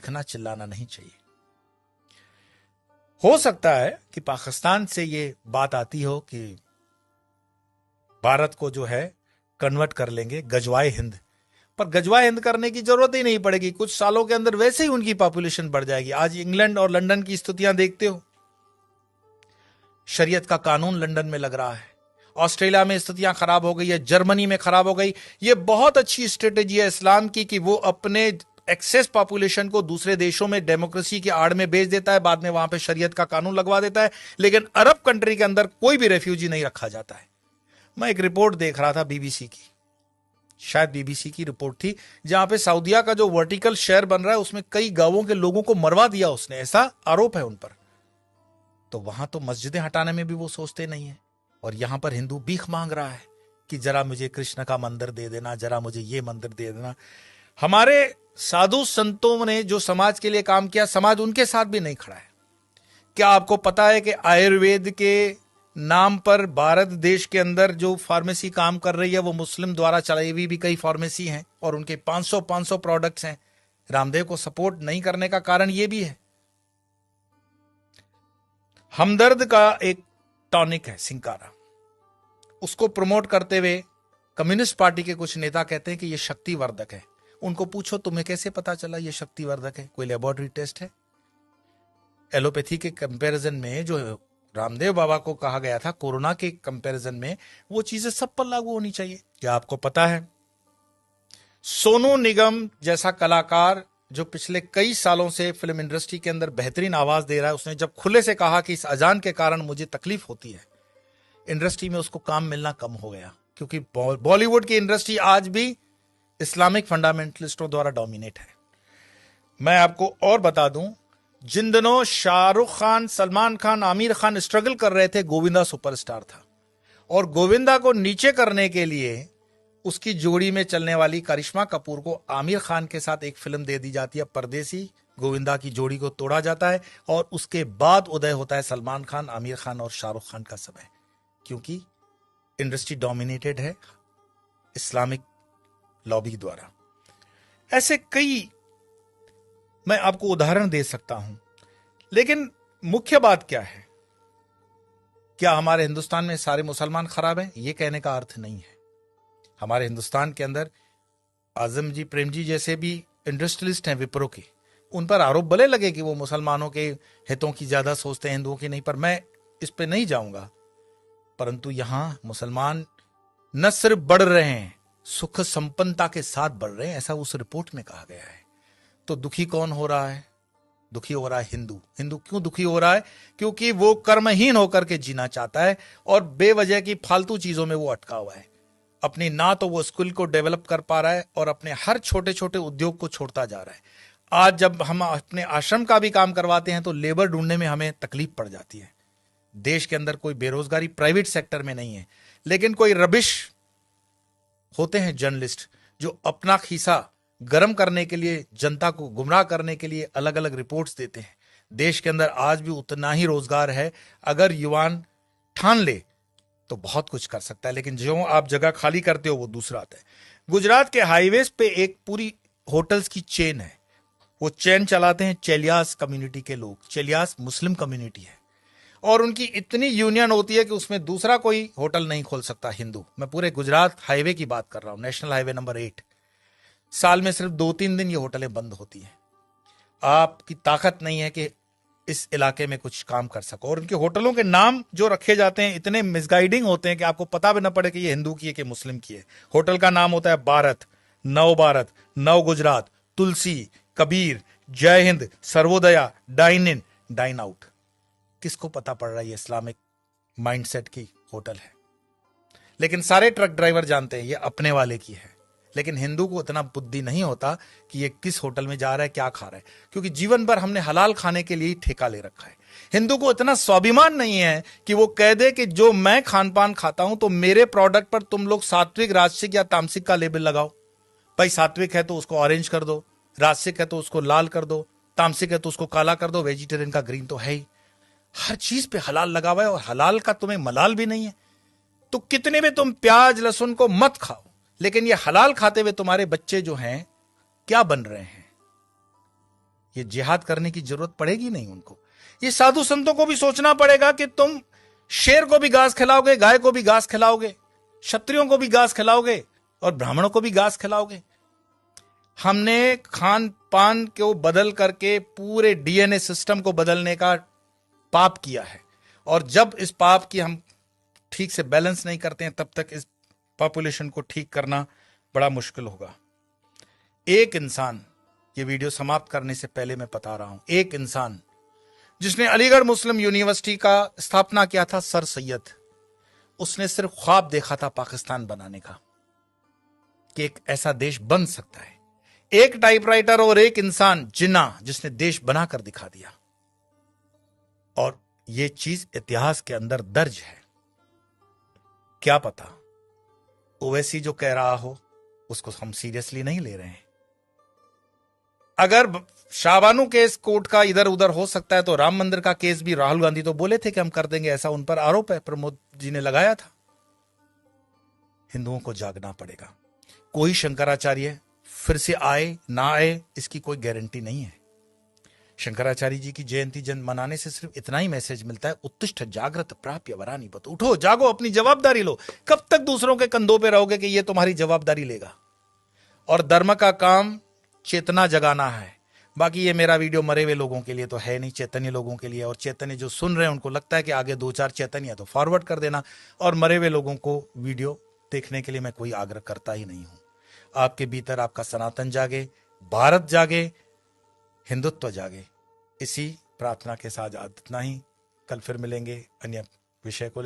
चीखना चिल्लाना नहीं चाहिए। हो सकता है कि पाकिस्तान से ये बात आती हो कि भारत को जो है कन्वर्ट कर लेंगे गजवाए हिंद, पर गजवाए हिंद करने की जरूरत ही नहीं पड़ेगी। कुछ सालों के अंदर वैसे ही उनकी पॉपुलेशन बढ़ जाएगी। आज इंग्लैंड और लंदन की स्थितियां देखते हो, शरीयत का कानून लंदन में लग रहा है, ऑस्ट्रेलिया में स्थितियां खराब हो गई है, जर्मनी में खराब हो गई। ये बहुत अच्छी स्ट्रेटेजी है इस्लाम की कि वो अपने एक्सेस पॉपुलेशन को दूसरे देशों में डेमोक्रेसी की आड़ में भेज देता है, बाद में वहां पे शरीयत का कानून लगवा देता है, लेकिन अरब कंट्री के अंदर कोई भी रेफ्यूजी नहीं रखा जाता है। मैं एक रिपोर्ट देख रहा था बीबीसी की, शायद बीबीसी की रिपोर्ट थी, जहां पे सऊदीया का जो वर्टिकल शहर बन रहा है उसमें कई गांवों के लोगों को मरवा दिया उसने, ऐसा आरोप है उन पर। तो वहां तो मस्जिदें हटाने में भी वो सोचते नहीं है, और यहां पर हिंदू भीख मांग रहा है कि जरा मुझे कृष्ण का मंदिर दे देना, जरा मुझे ये मंदिर दे देना। हमारे साधु संतों ने जो समाज के लिए काम किया, समाज उनके साथ भी नहीं खड़ा है। क्या आपको पता है कि आयुर्वेद के नाम पर भारत देश के अंदर जो फार्मेसी काम कर रही है वो मुस्लिम द्वारा चलाई हुई भी कई फार्मेसी हैं, और उनके 500 प्रोडक्ट्स हैं। रामदेव को सपोर्ट नहीं करने का कारण यह भी है। हमदर्द का एक टॉनिक है सिंकारा, उसको प्रमोट करते हुए कम्युनिस्ट पार्टी के कुछ नेता कहते हैं कि यह शक्तिवर्धक है। उनको पूछो तुम्हें कैसे पता चला यह शक्तिवर्धक है, कोई लेबोरेटरी टेस्ट है? एलोपैथी के कंपैरिजन में जो रामदेव बाबा को कहा गया था कोरोना के कंपैरिजन में, वो चीजें सब पर लागू होनी चाहिए। क्या आपको पता है सोनू निगम जैसा कलाकार जो पिछले कई सालों से फिल्म इंडस्ट्री के अंदर बेहतरीन आवाज दे रहा है, उसने जब खुले से कहा कि इस अजान के कारण मुझे तकलीफ होती है, इंडस्ट्री में उसको काम मिलना कम हो गया, क्योंकि बॉलीवुड की इंडस्ट्री आज भी इस्लामिक फंडामेंटलिस्टों द्वारा डोमिनेट है। मैं आपको और बता दूं, जिन दिनों शाहरुख खान, सलमान खान, आमिर खान स्ट्रगल कर रहे थे, गोविंदा सुपरस्टार था, और गोविंदा को नीचे करने के लिए उसकी जोड़ी में चलने वाली करिश्मा कपूर को आमिर खान के साथ एक फिल्म दे दी जाती है परदेसी। गोविंदा की जोड़ी को तोड़ा जाता है और उसके बाद उदय होता है सलमान खान, आमिर खान और शाहरुख खान का समय, क्योंकि इंडस्ट्री डोमिनेटेड है इस्लामिक लॉबी द्वारा। ऐसे कई मैं आपको उदाहरण दे सकता हूं, लेकिन मुख्य बात क्या है? क्या हमारे हिंदुस्तान में सारे मुसलमान खराब हैं? यह कहने का अर्थ नहीं है। हमारे हिंदुस्तान के अंदर आजम जी, प्रेम जी जैसे भी इंडस्ट्रियलिस्ट हैं विप्रो के, उन पर आरोप भले लगे कि वो मुसलमानों के हितों की ज्यादा सोचते हैं, हिंदुओं की नहीं, पर मैं इस पे नहीं जाऊंगा। परंतु यहां मुसलमान न सिर्फ बढ़ रहे हैं, सुख संपन्नता के साथ बढ़ रहे हैं, ऐसा उस रिपोर्ट में कहा गया है। तो दुखी कौन हो रहा है? दुखी हो रहा है हिंदू। हिंदू क्यों दुखी हो रहा है? क्योंकि वो कर्महीन होकर के जीना चाहता है और बेवजह की फालतू चीजों में वो अटका हुआ है। अपनी ना तो वो स्किल को डेवलप कर पा रहा है और अपने हर छोटे छोटे उद्योग को छोड़ता जा रहा है। आज जब हम अपने आश्रम का भी काम करवाते हैं तो लेबर ढूंढने में हमें तकलीफ पड़ जाती है। देश के अंदर कोई बेरोजगारी प्राइवेट सेक्टर में नहीं है, लेकिन कोई रबिश होते हैं जर्नलिस्ट जो अपना खीसा गर्म करने के लिए, जनता को गुमराह करने के लिए अलग अलग रिपोर्ट्स देते हैं। देश के अंदर आज भी उतना ही रोजगार है, अगर युवान ठान ले तो बहुत कुछ कर सकता है, लेकिन जो आप जगह खाली करते हो वो दूसरा आता है। गुजरात के हाईवेज पे एक पूरी होटल्स की चेन है, वो चेन चलाते हैं चेलियास कम्युनिटी के लोग। चेलियास मुस्लिम कम्युनिटी है और उनकी इतनी यूनियन होती है कि उसमें दूसरा कोई होटल नहीं खोल सकता हिंदू। मैं पूरे गुजरात हाईवे की बात कर रहा हूं, नेशनल हाईवे नंबर 8। साल में सिर्फ 2-3 दिन ये होटलें बंद होती हैं। आपकी ताकत नहीं है कि इस इलाके में कुछ काम कर सको, और उनके होटलों के नाम जो रखे जाते हैं इतने मिसगाइडिंग होते हैं कि आपको पता भी ना पड़े कि ये हिंदू की है कि मुस्लिम की है। होटल का नाम होता है भारत, नव Gujarat, Tulsi, Kabir, Jai Hind, Sarvodaya, dine in, dine out. किसको पता पड़ रहा है ये इस्लामिक माइंडसेट की होटल है? लेकिन सारे ट्रक ड्राइवर जानते हैं ये अपने वाले की है। लेकिन हिंदू को इतना बुद्धि नहीं होता कि ये किस होटल में जा रहा है, क्या खा रहा है, क्योंकि जीवन भर हमने हलाल खाने के लिए ही ठेका ले रखा है। हिंदू को इतना स्वाभिमान नहीं है कि वो कह दे कि जो मैं खान पान खाता हूं तो मेरे प्रोडक्ट पर तुम लोग सात्विक, राजसिक या तामसिक का लेबल लगाओ। भाई सात्विक है तो उसको ऑरेंज कर दो, राजसिक है तो उसको लाल कर दो, तामसिक है तो उसको काला कर दो, वेजिटेरियन का ग्रीन तो है ही। हर चीज पे हलाल लगा हुआ है और हलाल का तुम्हें मलाल भी नहीं है। तो कितने में तुम प्याज लहसुन को मत खाओ, लेकिन ये हलाल खाते हुए तुम्हारे बच्चे जो हैं क्या बन रहे हैं? ये जिहाद करने की जरूरत पड़ेगी नहीं उनको। ये साधु संतों को भी सोचना पड़ेगा कि तुम शेर को भी घास खिलाओगे, गाय को भी घास खिलाओगे, क्षत्रियों को भी घास खिलाओगे और ब्राह्मणों को भी घास खिलाओगे। हमने खान पान को बदल करके पूरे डीएनए सिस्टम को बदलने का पाप किया है, और जब इस पाप की हम ठीक से बैलेंस नहीं करते हैं तब तक इस पॉपुलेशन को ठीक करना बड़ा मुश्किल होगा। एक इंसान, ये वीडियो समाप्त करने से पहले मैं बता रहा हूं, एक इंसान जिसने अलीगढ़ मुस्लिम यूनिवर्सिटी का स्थापना किया था, सर सैयद, उसने सिर्फ ख्वाब देखा था पाकिस्तान बनाने का, कि एक ऐसा देश बन सकता है। एक टाइपराइटर और एक इंसान जिन्ना, जिसने देश बनाकर दिखा दिया, और यह चीज इतिहास के अंदर दर्ज है। क्या पता ओवैसी जो कह रहा हो उसको हम सीरियसली नहीं ले रहे हैं। अगर शाहबानू केस कोर्ट का इधर उधर हो सकता है तो राम मंदिर का केस भी राहुल गांधी तो बोले थे कि हम कर देंगे, ऐसा उन पर आरोप है, प्रमोद जी ने लगाया था। हिंदुओं को जागना पड़ेगा। कोई शंकराचार्य फिर से आए ना आए इसकी कोई गारंटी नहीं है। शंकराचार्य जी की जयंती जन मनाने से सिर्फ इतना ही मैसेज मिलता है, उत्तिष्ठ जागृत प्राप्य वरानी बत, उठो जागो, अपनी जवाबदारी लो। कब तक दूसरों के कंधों पे रहोगे कि ये तुम्हारी जवाबदारी लेगा? और धर्म का काम चेतना जगाना है। बाकी ये मेरा वीडियो मरे हुए लोगों के लिए तो है नहीं, चैतन्य लोगों के लिए। और चैतन्य जो सुन रहे हैं उनको लगता है कि आगे 2-4 चैतन्य है तो फॉरवर्ड कर देना, और मरे हुए लोगों को वीडियो देखने के लिए मैं कोई आग्रह करता ही नहीं हूं। आपके भीतर आपका सनातन जागे, भारत जागे, हिंदुत्व जागे। इसी प्रार्थना के साथ इतना ही। कल फिर मिलेंगे अन्य विषय को